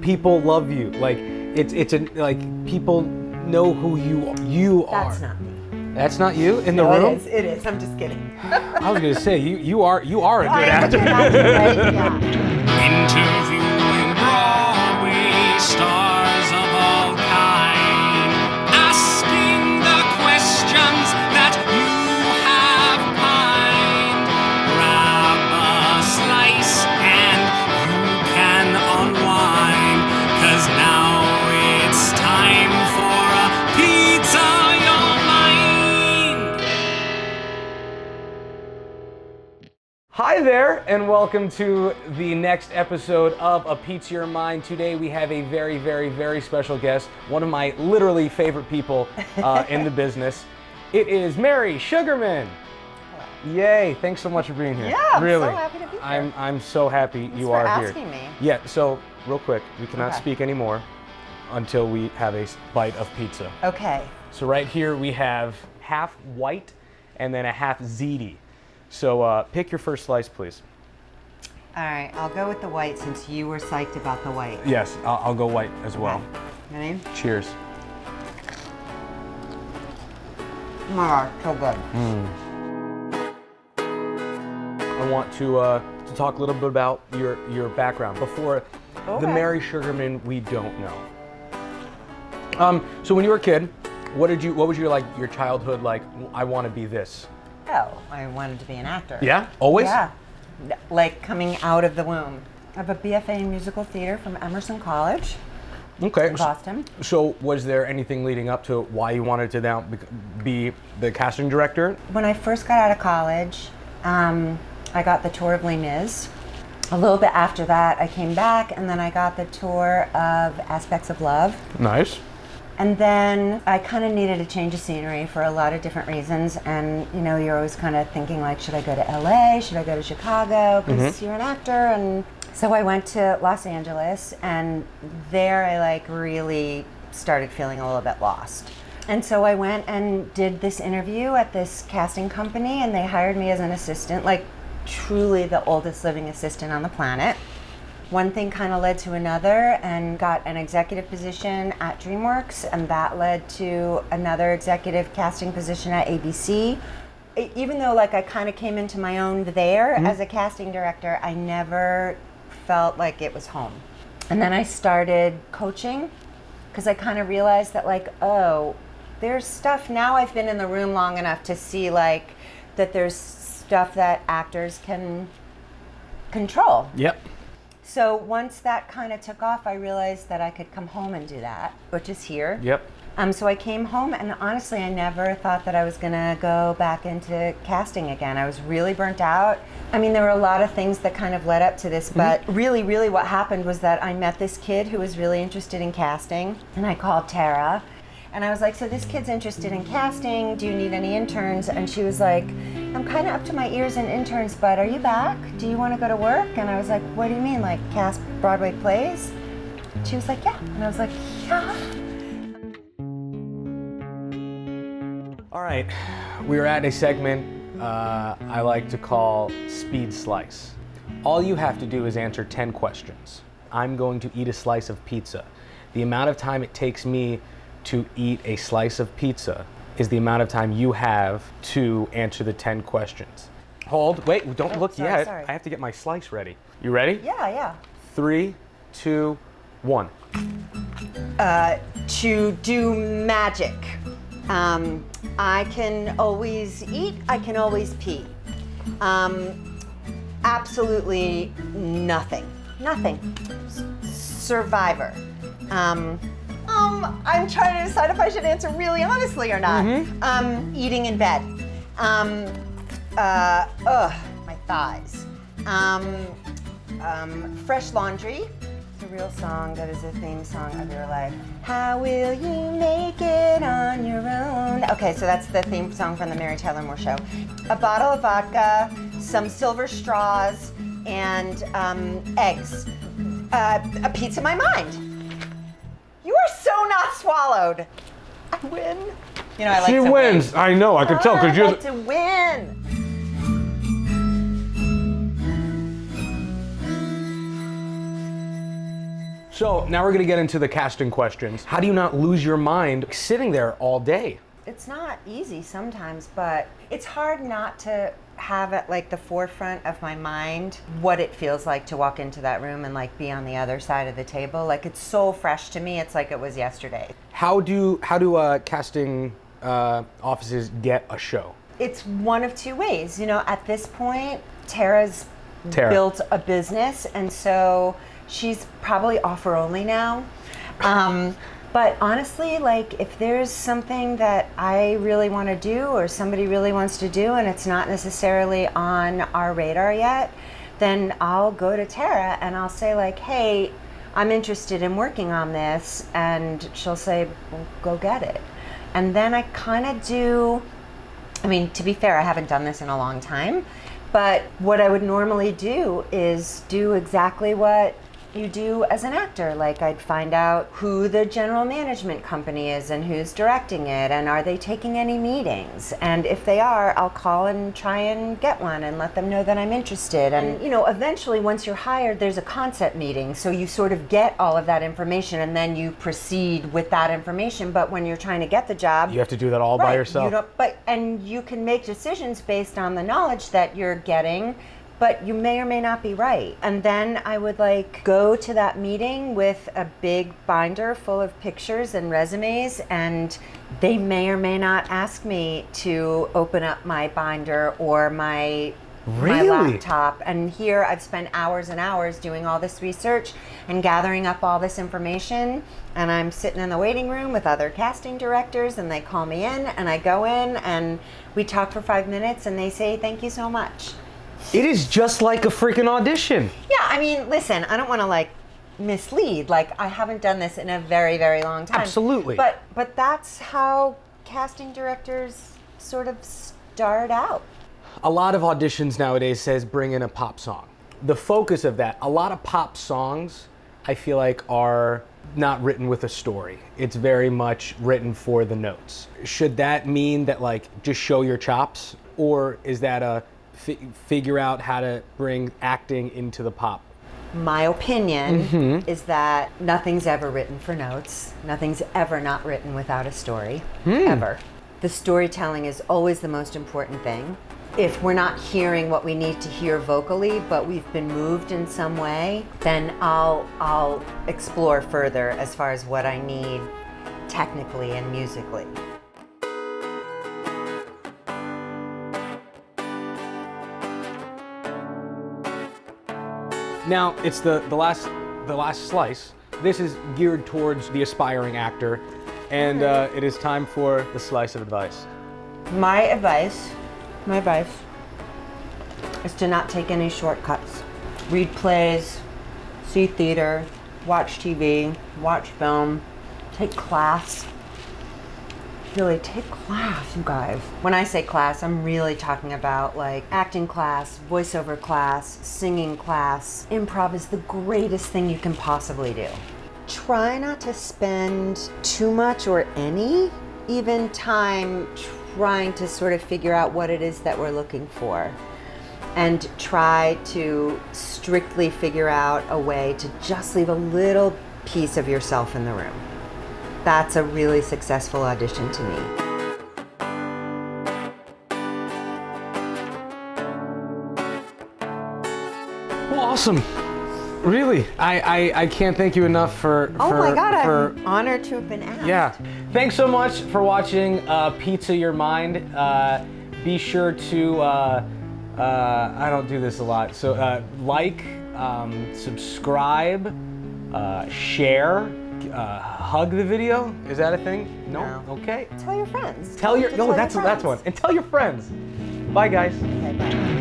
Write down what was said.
people love you. Like like people know who you are. That's not me. That's not you in the No, room? It is. I'm just kidding. I was gonna say you are a good actor. Right? Yeah. Interviewing Broadway stars of all kind, asking the questions that you have pined. Grab a slice and you can unwind, 'cause now it's time for a pizza your mind. Hi there, and welcome to the next episode of A Pizza Your Mind. Today we have a very, very, very special guest, one of my literally favorite people in the business. It is Merri Sugarman. Yay, thanks so much for being here. Yeah, I'm really. so happy to be here. I'm so happy you for are asking here. me. Yeah, so real quick, we cannot Okay. speak anymore until we have a bite of pizza. Okay. So right here we have half white and then a half ziti. So pick your first slice, please. All right. I'll go with the white since you were psyched about the white. Yes, I'll go white as well. Ready? Cheers. Oh my God, so good. I want to talk a little bit about your background before the Okay. Merri Sugarman we don't know. So when you were a kid, what was your childhood like? I want to be this. Oh, I wanted to be an actor. Yeah, always. Yeah. Like coming out of the womb. I have a BFA in musical theater from Emerson College Okay. in Boston. So was there anything leading up to why you wanted to now be the casting director? When I first got out of college, I got the tour of Les Mis. A little bit after that, I came back, and then I got the tour of Aspects of Love. Nice. And then I kind of needed a change of scenery for a lot of different reasons. And you know, you're always kind of thinking like, should I go to LA? Should I go to Chicago? Because you're an actor. And so I went to Los Angeles, and there I like really started feeling a little bit lost. And so I went and did this interview at this casting company, and they hired me as an assistant, like truly the oldest living assistant on the planet. One thing kind of led to another, and got an executive position at DreamWorks, and that led to another executive casting position at ABC. Even though like I kind of came into my own there as a casting director, I never felt like it was home. And then I started coaching, because I kind of realized that like, oh, there's stuff, now I've been in the room long enough to see like that there's stuff that actors can control. Yep. So once that kind of took off, I realized that I could come home and do that, which is here. Yep. So I came home, and honestly, I never thought that I was gonna go back into casting again. I was really burnt out. I mean, there were a lot of things that kind of led up to this, but really, really what happened was that I met this kid who was really interested in casting, and I called Tara. And I was like, so this kid's interested in casting, do you need any interns? And she was like, I'm kind of up to my ears in interns, but are you back? Do you want to go to work? And I was like, what do you mean, like cast Broadway plays? She was like, yeah. And I was like, yeah. All right, we are at a segment I like to call Speed Slice. All you have to do is answer 10 questions. I'm going to eat a slice of pizza. The amount of time it takes me to eat a slice of pizza is the amount of time you have to answer the 10 questions. Hold, wait, don't look sorry, yet. sorry. I have to get my slice ready. You ready? Yeah. 3, 2, 1. To do magic. I can always eat, I can always pee. Absolutely nothing. Survivor. I'm trying to decide if I should answer really honestly or not. Eating in bed. My thighs. Fresh laundry. It's a real song that is a theme song of your life. How will you make it on your own? Okay, so that's the theme song from the Mary Tyler Moore Show. A bottle of vodka, some silver straws, and eggs. A pizza in my mind. You are so not swallowed. I win. You know, I like She to wins. win. I know. I can tell because I you're. like to win. So now we're gonna get into the casting questions. How do you not lose your mind sitting there all day? It's not easy sometimes, but it's hard not to have at like the forefront of my mind what it feels like to walk into that room and like be on the other side of the table. Like it's so fresh to me, it's like it was yesterday. How do casting offices get a show? It's one of two ways. You know, at this point, Tara's built a business, and so she's probably offer only now. But honestly, like if there's something that I really want to do or somebody really wants to do and it's not necessarily on our radar yet, then I'll go to Tara and I'll say like, hey, I'm interested in working on this, and she'll say, well, go get it. And then I kind of do, I mean, to be fair, I haven't done this in a long time, but what I would normally do is do exactly what you do as an actor. Like I'd find out who the general management company is and who's directing it, and are they taking any meetings, and if they are, I'll call and try and get one and let them know that I'm interested. And you know, eventually once you're hired, there's a concept meeting, so you sort of get all of that information and then you proceed with that information. But when you're trying to get the job, You have to do that all by yourself. you don't, and you can make decisions based on the knowledge that you're getting, but you may or may not be right. And then I would like go to that meeting with a big binder full of pictures and resumes, and they may or may not ask me to open up my binder or my laptop. And here I've spent hours and hours doing all this research and gathering up all this information, and I'm sitting in the waiting room with other casting directors, and they call me in, and I go in and we talk for 5 minutes and they say thank you so much. It is just like a freaking audition. Yeah, I mean, listen, I don't want to like mislead. Like I haven't done this in a very, very long time. Absolutely. But that's how casting directors sort of start out. A lot of auditions nowadays says bring in a pop song. The focus of that, a lot of pop songs, I feel like are not written with a story. It's very much written for the notes. Should that mean that like just show your chops, or is that a figure out how to bring acting into the pop? My opinion is that nothing's ever written for notes. Nothing's ever not written without a story, ever. The storytelling is always the most important thing. If we're not hearing what we need to hear vocally, but we've been moved in some way, then I'll explore further as far as what I need technically and musically. Now it's the last slice. This is geared towards the aspiring actor, and it is time for the slice of advice. My advice is to not take any shortcuts. Read plays, see theater, watch TV, watch film, take class. Really take class, you guys. When I say class, I'm really talking about like acting class, voiceover class, singing class. Improv is the greatest thing you can possibly do. Try not to spend too much or any even time trying to sort of figure out what it is that we're looking for, and try to strictly figure out a way to just leave a little piece of yourself in the room. That's a really successful audition to me. Well, awesome. Really, I can't thank you enough for. Oh my God, I'm honored to have been asked. Yeah. Thanks so much for watching Pizza Your Mind. Be sure to, I don't do this a lot, so like, subscribe, share, hug the video. Is that a thing? No? Okay. Tell your friends. That's one. And tell your friends. Bye, guys. Okay, bye.